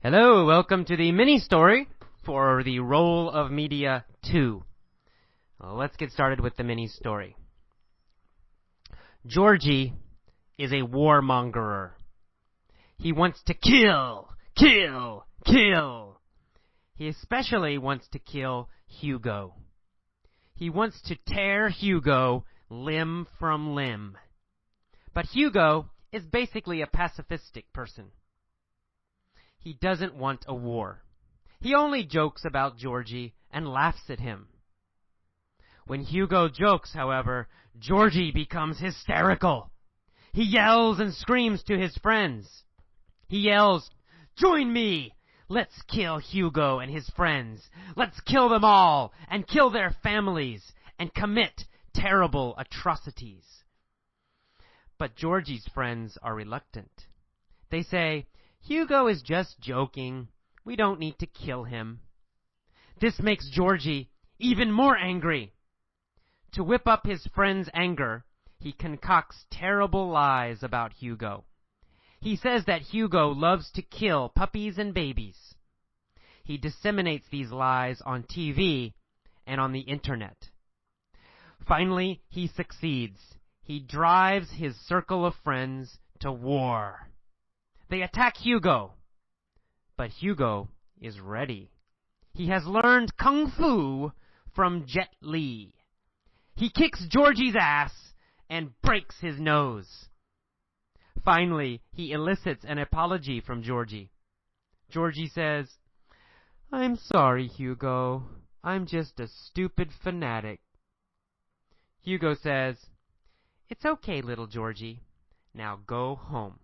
Hello, welcome to the mini story for the Role of Media 2. Well, let's get started with the mini story. Georgie is a warmongerer. He wants to kill, kill, kill. He especially wants to kill Hugo. He wants to tear Hugo limb from limb. But Hugo is basically a pacifistic person. He doesn't want a war. He only jokes about Georgie and laughs at him. When Hugo jokes, however, Georgie becomes hysterical. He yells and screams to his friends. He yells, "Join me! Let's kill Hugo and his friends. Let's kill them all and kill their families and commit terrible atrocities." But Georgie's friends are reluctant. They say, "Hugo is just joking. We don't need to kill him." This makes Georgie even more angry. To whip up his friend's anger, he concocts terrible lies about Hugo. He says that Hugo loves to kill puppies and babies. He disseminates these lies on TV and on the internet. Finally, he succeeds. He drives his circle of friends to war. They attack Hugo, but Hugo is ready. He has learned Kung Fu from Jet Li. He kicks Georgie's ass and breaks his nose. Finally, he elicits an apology from Georgie. Georgie says, "I'm sorry, Hugo. I'm just a stupid fanatic." Hugo says, "It's okay, little Georgie. Now go home."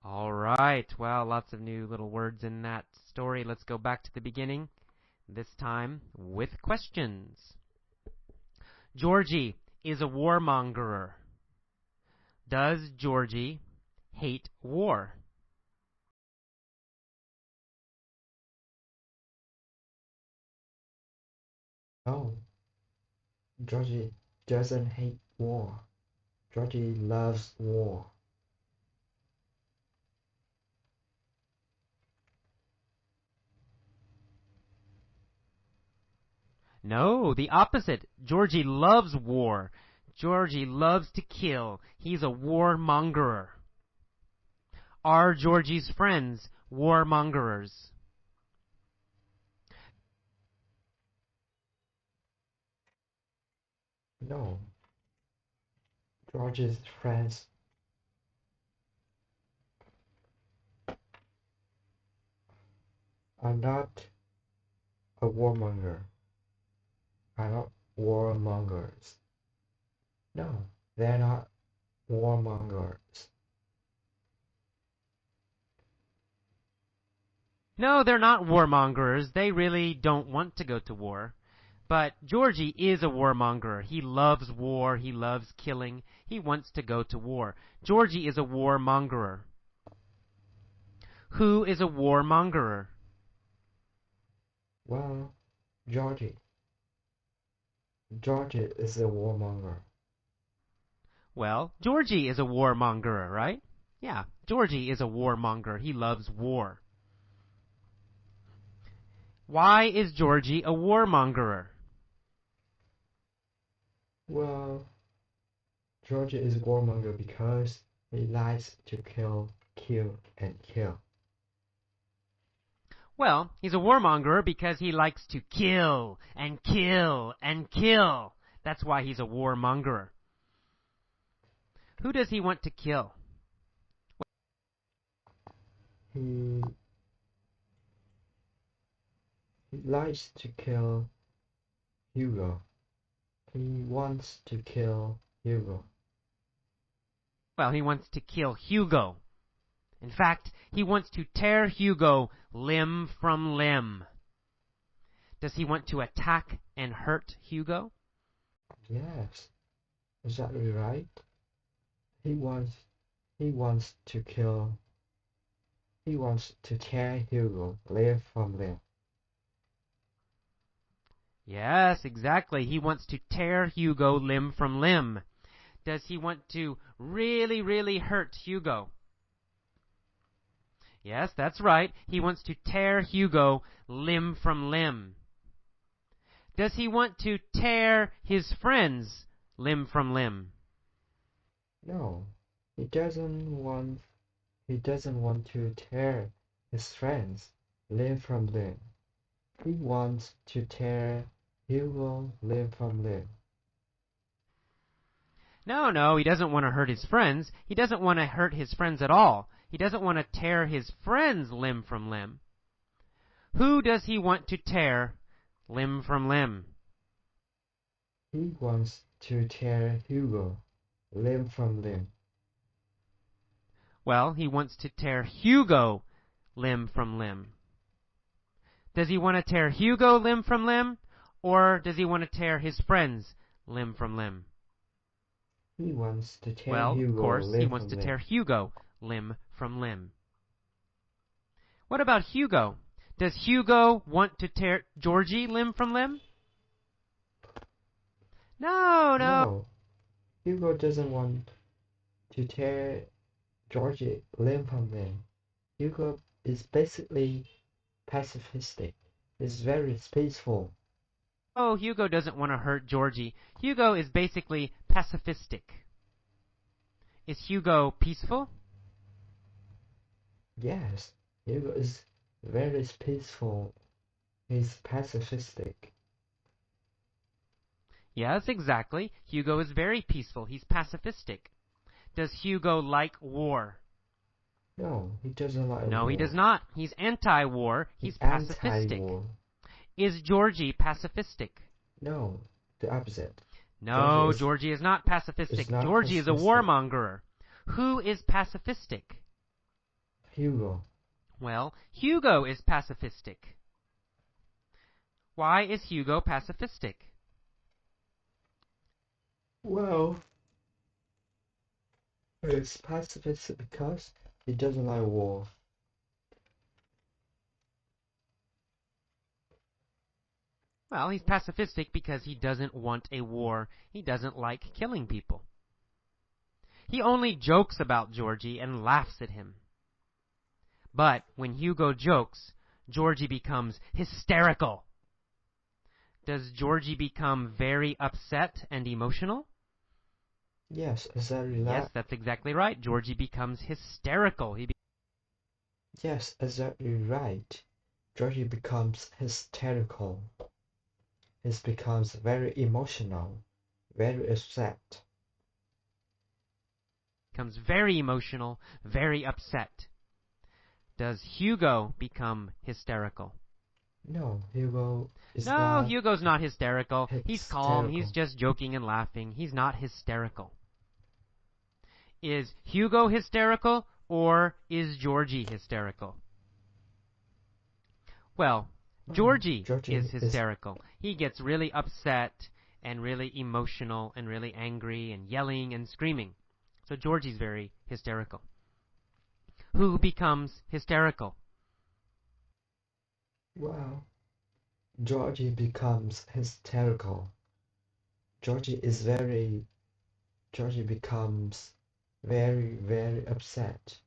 All right, well, lots of new little words in that story. Let's go back to the beginning, this time with questions. Georgie is a warmongerer. Does Georgie hate war? No, Georgie doesn't hate war. Georgie loves war. No, the opposite. Georgie loves war. Georgie loves to kill. He's a warmongerer. Are Georgie's friends warmongerers? No, Georgie's friends are not a warmonger. Are not warmongers. No, they're not warmongers. No, they're not warmongers. They really don't want to go to war. But Georgie is a warmonger. He loves war. He loves killing. He wants to go to war. Georgie is a warmongerer. Who is a warmongerer? Well, Georgie. Georgie is a warmonger. Well, Georgie is a warmongerer, right? Yeah, Georgie is a warmonger. He loves war. Why is Georgie a warmongerer? Well, Georgie is a warmonger because he likes to kill, kill, and kill. Well, he's a warmongerer because he likes to kill and kill and kill. That's why he's a warmongerer. Who does he want to kill? He likes to kill Hugo. He wants to kill Hugo. Well, he wants to kill Hugo. In fact, he wants to tear Hugo limb from limb. Does he want to attack and hurt Hugo? Yes, exactly right. He wants to kill. He wants to tear Hugo limb from limb. Yes, exactly. He wants to tear Hugo limb from limb. Does he want to really, really hurt Hugo? Yes, that's right. He wants to tear Hugo limb from limb. Does he want to tear his friends limb from limb? No, he doesn't want. He doesn't want to tear his friends limb from limb. He wants to tear Hugo limb from limb. No, he doesn't want to hurt his friends. He doesn't want to hurt his friends at all. He doesn't want to tear his friends limb from limb. Who does he want to tear limb from limb? He wants to tear Hugo limb from limb. Well, he wants to tear Hugo limb from limb. Does he want to tear Hugo limb from limb? Or does he want to tear his friends limb from limb? He wants to tear Well, of Hugo course, he limb wants from to limb. tear Hugo limb from limb. What about Hugo? Does Hugo want to tear Georgie limb from limb? No. No, Hugo doesn't want to tear Georgie limb from limb. Hugo is basically pacifistic. He's very peaceful. Oh, Hugo doesn't want to hurt Georgie. Hugo is basically pacifistic. Is Hugo peaceful? Yes, Hugo is very peaceful. He's pacifistic. Yes, exactly. Hugo is very peaceful. He's pacifistic. Does Hugo like war? No, he doesn't like No, war. he does not. He's anti-war. He's He's pacifistic. anti-war. Is Georgie pacifistic? No, the opposite. No, Georgie is not pacifistic. not Georgie is a pacifistic. warmonger. Who is pacifistic? Hugo. Well, Hugo is pacifistic. Why is Hugo pacifistic? Well, he's pacifistic because he doesn't like war. Well, he's pacifistic because he doesn't want a war. He doesn't like killing people. He only jokes about Georgie and laughs at him. But when Hugo jokes, Georgie becomes hysterical. Does Georgie become very upset and emotional? Yes, exactly Yes, that. that's exactly right. Georgie becomes hysterical. Yes, exactly right. Georgie becomes hysterical. He becomes very emotional, very upset. becomes very emotional, very upset. Does Hugo become hysterical? No, Hugo is No, not Hugo's not hysterical. He's calm. He's hysterical. just joking and laughing. He's not hysterical. Is Hugo hysterical or is Georgie hysterical? Well, Georgie is hysterical. He gets really upset and really emotional and really angry and yelling and screaming. So Georgie's very hysterical. Who becomes hysterical? Well, Georgie becomes hysterical. Georgie becomes very upset.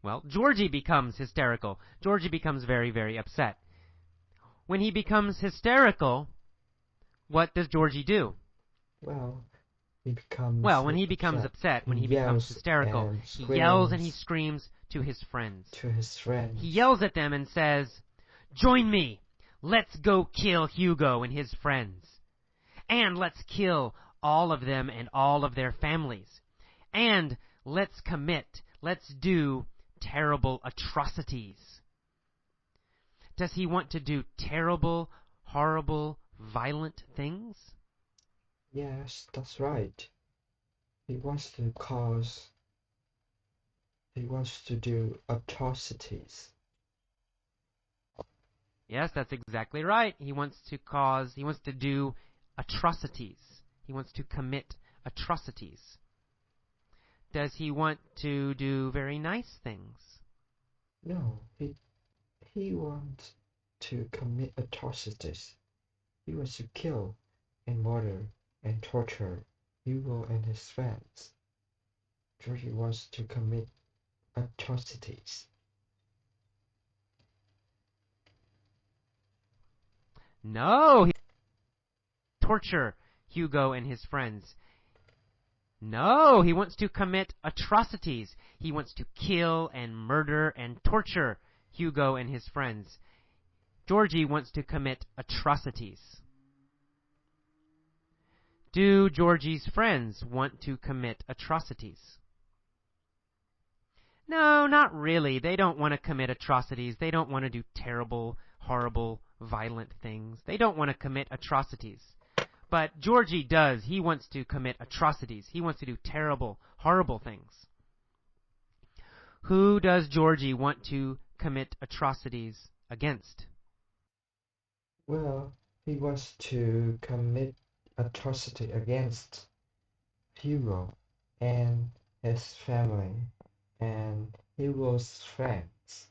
Well, Georgie becomes hysterical. Georgie becomes very upset. When he becomes hysterical, what does Georgie do? Well, he becomes Well, when he becomes upset, when he becomes hysterical, he yells and he screams to his friends. He yells at them and says, "Join me! Let's go kill Hugo and his friends. And let's kill all of them and all of their families. And let's do terrible atrocities." Does he want to do terrible, horrible, violent things? Yes, that's right. He wants to do atrocities. Yes, that's exactly right. He wants to do atrocities. He wants to commit atrocities. Does he want to do very nice things? No, he wants to commit atrocities. He wants to kill and murder and torture Hugo and his friends. Georgie wants to commit atrocities. No, he torture Hugo and his friends. No, he wants to commit atrocities. He wants to kill and murder and torture Hugo and his friends. Georgie wants to commit atrocities. Do Georgie's friends want to commit atrocities? No, not really. They don't want to commit atrocities. They don't want to do terrible, horrible, violent things. They don't want to commit atrocities. But Georgie does. He wants to commit atrocities. He wants to do terrible, horrible things. Who does Georgie want to commit atrocities against? Well, he wants to commit atrocity against Hugo and his family and Hugo's friends.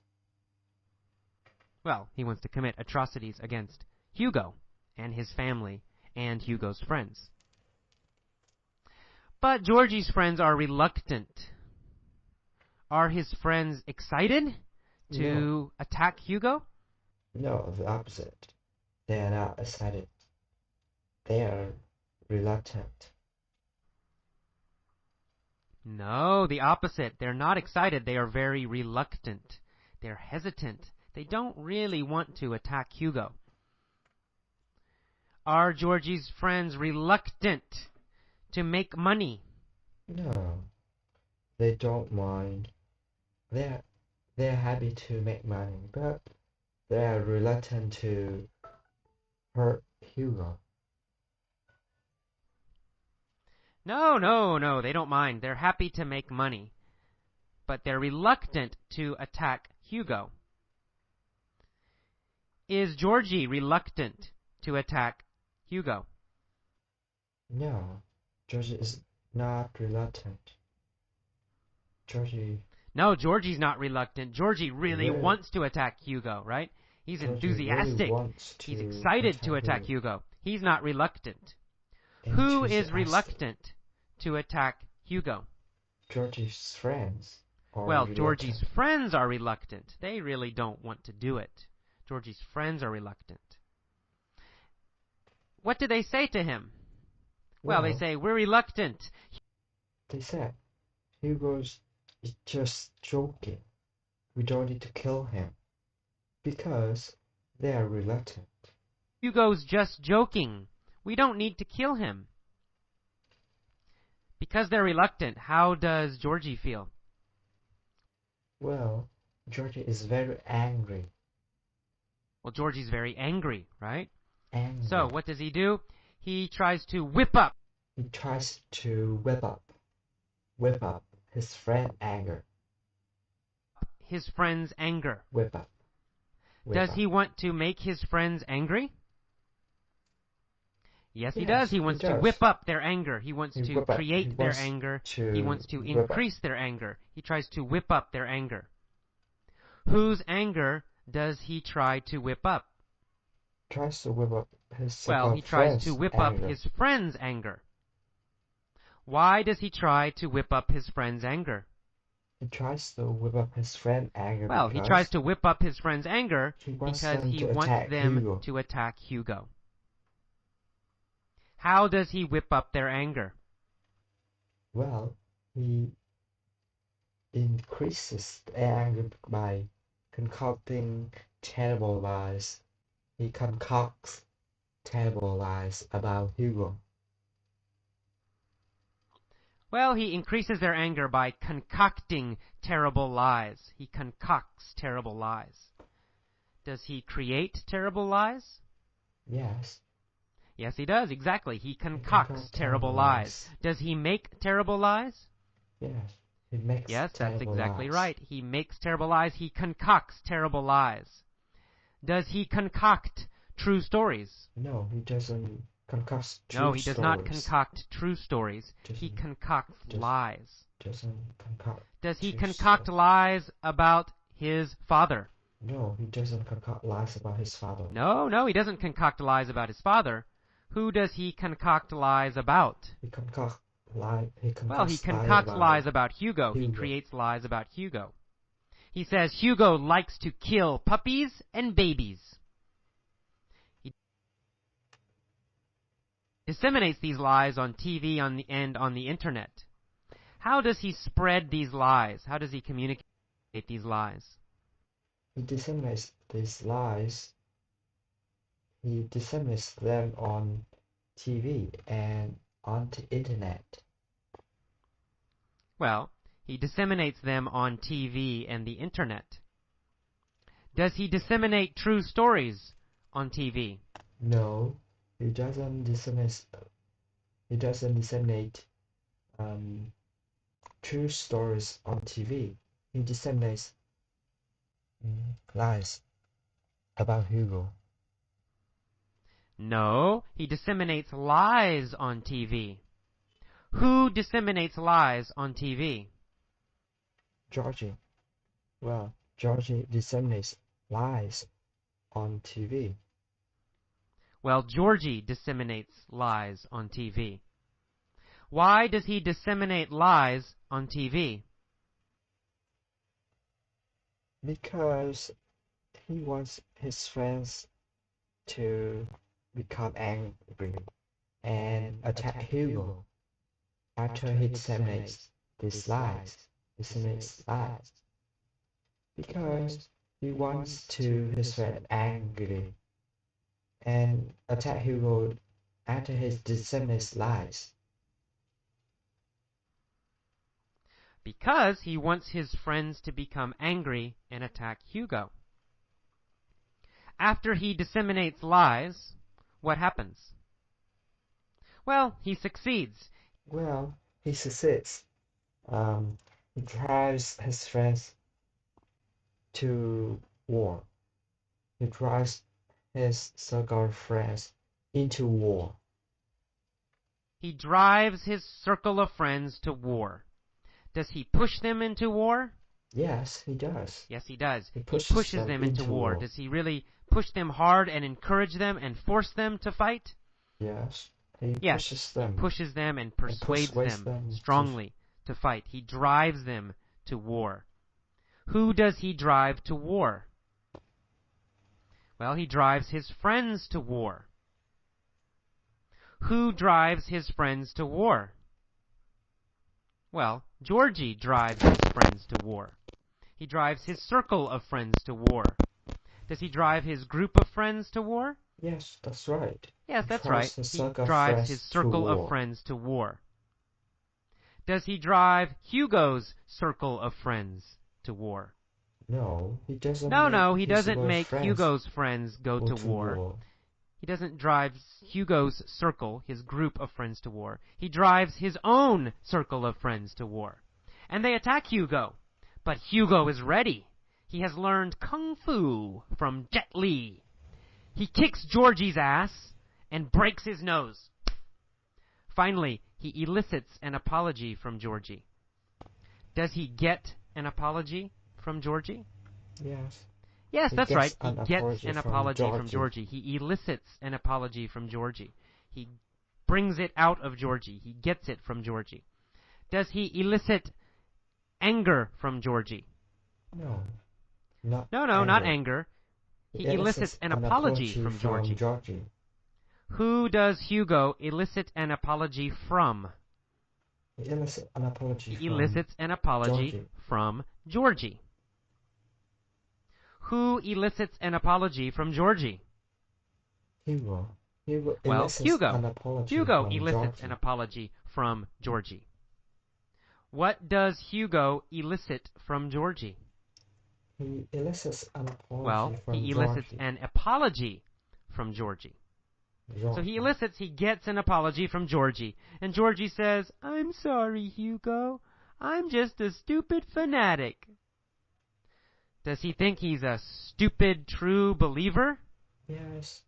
Well, he wants to commit atrocities against Hugo and his family and Hugo's friends. But Georgie's friends are reluctant. Are his friends excited to attack Hugo? No, the opposite. They are not excited. They are reluctant. No, the opposite. They're not excited. They are very reluctant. They're hesitant. They don't really want to attack Hugo. Are Georgie's friends reluctant to make money? No, they don't mind. They're happy to make money, but they are reluctant to hurt Hugo. No, they don't mind. They're happy to make money. But they're reluctant to attack Hugo. Is Georgie reluctant to attack Hugo? No, Georgie is not reluctant. No, Georgie's not reluctant. Georgie really Really? wants to attack Hugo, right? He's Georgie enthusiastic. really wants He's to excited to attack Hugo. He's not reluctant. Who is Enthusiastic. reluctant to attack Hugo? Georgie's friends are Well, reluctant. Georgie's friends are reluctant. They really don't want to do it. Georgie's friends are reluctant. What do they say to him? Well, they say, we're reluctant. They said, Hugo's just joking. We don't need to kill him. Because they are reluctant. Hugo's just joking. We don't need to kill him. Because they're reluctant, how does Georgie feel? Well, Georgie is very angry. Well, Georgie's very angry, right? Angry. So, what does he do? He tries to whip up. He tries to whip up his friend's anger. His friend's anger. Whip up. Does he want to make his friends angry? Yes, he does. He wants to whip up their anger. He wants to create their anger. He wants to increase their anger. He tries to whip up their anger. Whose anger does he try to whip up? Tries to whip up his Well, he tries to whip up his friend's anger. Why does he try to whip up his friend's anger? He tries to whip up his friend's anger. Well, he tries to whip up his friend's anger because he wants them Hugo. to attack Hugo. How does he whip up their anger? Well, he increases the anger by concocting terrible lies. He concocts terrible lies about Hugo. Well, he increases their anger by concocting terrible lies. He concocts terrible lies. Does he create terrible lies? Yes. Yes, he does, exactly. He concocts terrible lies. Does he make terrible lies? Yes. He makes Yes, that's exactly lies. right. He makes terrible lies. He concocts terrible lies. Does he concoct true stories? No, he doesn't concoct true No, he does not stories. concoct true stories. He concocts lies. Doesn't concoct Does he true concoct stories. lies about his father? No, he doesn't concoct lies about his father. No, he doesn't concoct lies about his father. Who does he concoct lies about? He concocts lies. Well, he concocts lies about Hugo. He creates lies about Hugo. He says Hugo likes to kill puppies and babies. disseminates these lies on TV and on the internet. How does he spread these lies? How does he communicate these lies? He disseminates these lies. He disseminates them on TV and on the internet. Well, he disseminates them on TV and the internet. Does he disseminate true stories on TV? No, he doesn't disseminate. He doesn't disseminate true stories on TV. He disseminates lies about Hugo. No, he disseminates lies on TV. Who disseminates lies on TV? Georgie. Well, Georgie disseminates lies on TV. Well, Georgie disseminates lies on TV. Why does he disseminate lies on TV? Because he wants his friends to become angry and attack Hugo after he disseminates these lies. Because he wants to his friend angry and attack Hugo after he disseminates lies. Because he wants his friends to become angry and attack Hugo. After he disseminates lies, what happens? Well, he succeeds. He succeeds. He drives his friends to war. He drives his circle of friends into war. He drives his circle of friends to war. Does he push them into war? Yes, he does. Yes, he does. He pushes them into war. Does he really push them hard and encourage them and force them to fight? Yes. He pushes them and persuades them strongly to fight. He drives them to war. Who does he drive to war? Well, he drives his friends to war. Who drives his friends to war? Well, Georgie drives his friends to war. He drives his circle of friends to war. Does he drive his group of friends to war? Yes, that's right. Yes, that's right. He drives his circle of friends to war. Does he drive Hugo's circle of friends to war? No, he doesn't. No, he doesn't make Hugo's friends go to war. He doesn't drive Hugo's circle, his group of friends to war. He drives his own circle of friends to war. And they attack Hugo. But Hugo is ready. He has learned Kung Fu from Jet Li. He kicks Georgie's ass and breaks his nose. Finally, he elicits an apology from Georgie. Does he get an apology from Georgie? Yes. Yes, that's right. He gets an apology from Georgie. He elicits an apology from Georgie. He brings it out of Georgie. He gets it from Georgie. Does he elicit anger from Georgie? No. Not anger. He elicits an apology from Georgie. Who does Hugo elicit an apology from? He elicits an apology from Georgie. Who elicits an apology from Georgie? Hugo. Hugo elicits an apology from Georgie. What does Hugo elicit from Georgie? He elicits an apology he elicits an apology from Georgie. So he gets an apology from Georgie. And Georgie says, "I'm sorry, Hugo. I'm just a stupid fanatic." Does he think he's a stupid true believer? Yes,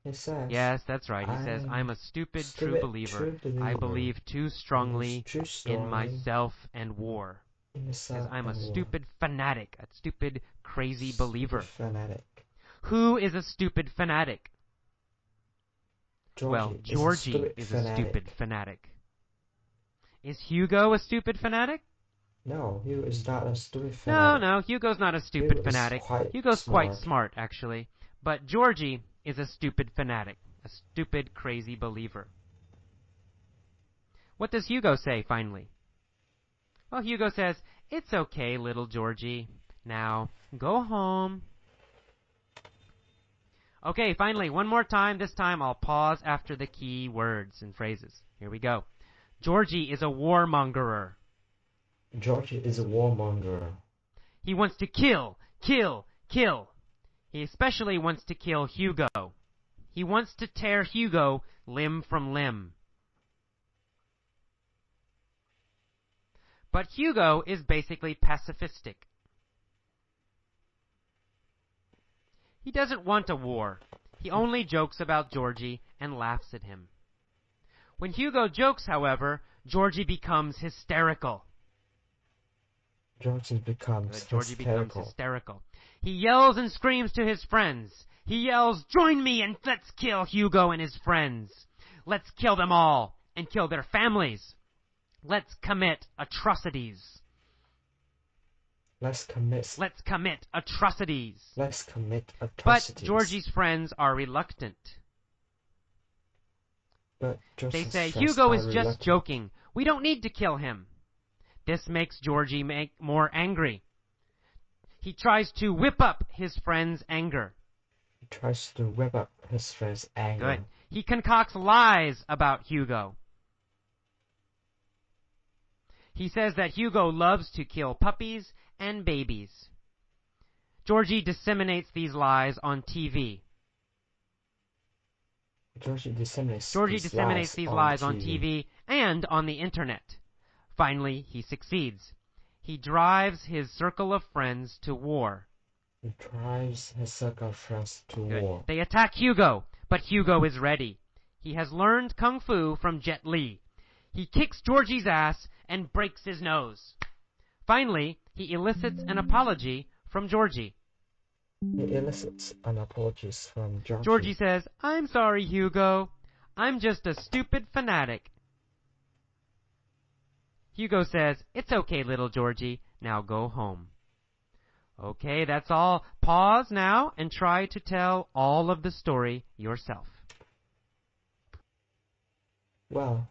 he says. Yes, that's right. He says, "I'm a stupid true believer. I believe too strongly in myself and war." He says, "I'm a stupid fanatic, a stupid crazy believer." Who is a stupid fanatic? Georgie is a stupid fanatic. Is Hugo a stupid fanatic? No, Hugo is not a stupid fanatic. No, Hugo's not a stupid fanatic. Hugo's quite smart, actually. But Georgie is a stupid fanatic, a stupid, crazy believer. What does Hugo say finally? Well, Hugo says, "It's okay, little Georgie. Now, go home." Okay, finally, one more time. This time I'll pause after the key words and phrases. Here we go. Georgie is a warmongerer. Georgie is a warmonger. He wants to kill, kill, kill. He especially wants to kill Hugo. He wants to tear Hugo limb from limb. But Hugo is basically pacifistic. He doesn't want a war. He only jokes about Georgie and laughs at him. When Hugo jokes, however, Georgie becomes hysterical. Georgie becomes hysterical. He yells and screams to his friends. He yells, "Join me and let's kill Hugo and his friends. Let's kill them all and kill their families. Let's commit atrocities. Let's commit atrocities." But Georgie's friends are reluctant. They say, "Hugo is just joking. We don't need to kill him." This makes Georgie more angry. He tries to whip up his friend's anger. Good. He concocts lies about Hugo. He says that Hugo loves to kill puppies and babies. Georgie disseminates these lies on TV. Georgie disseminates these lies on TV and on the internet. Finally, he succeeds. He drives his circle of friends to war. Good. They attack Hugo, but Hugo is ready. He has learned Kung Fu from Jet Li. He kicks Georgie's ass and breaks his nose. Finally, he elicits an apology from Georgie. Georgie says, "I'm sorry, Hugo. I'm just a stupid fanatic." Hugo says, "It's okay, little Georgie. Now go home." Okay, that's all. Pause now and try to tell all of the story yourself. Well,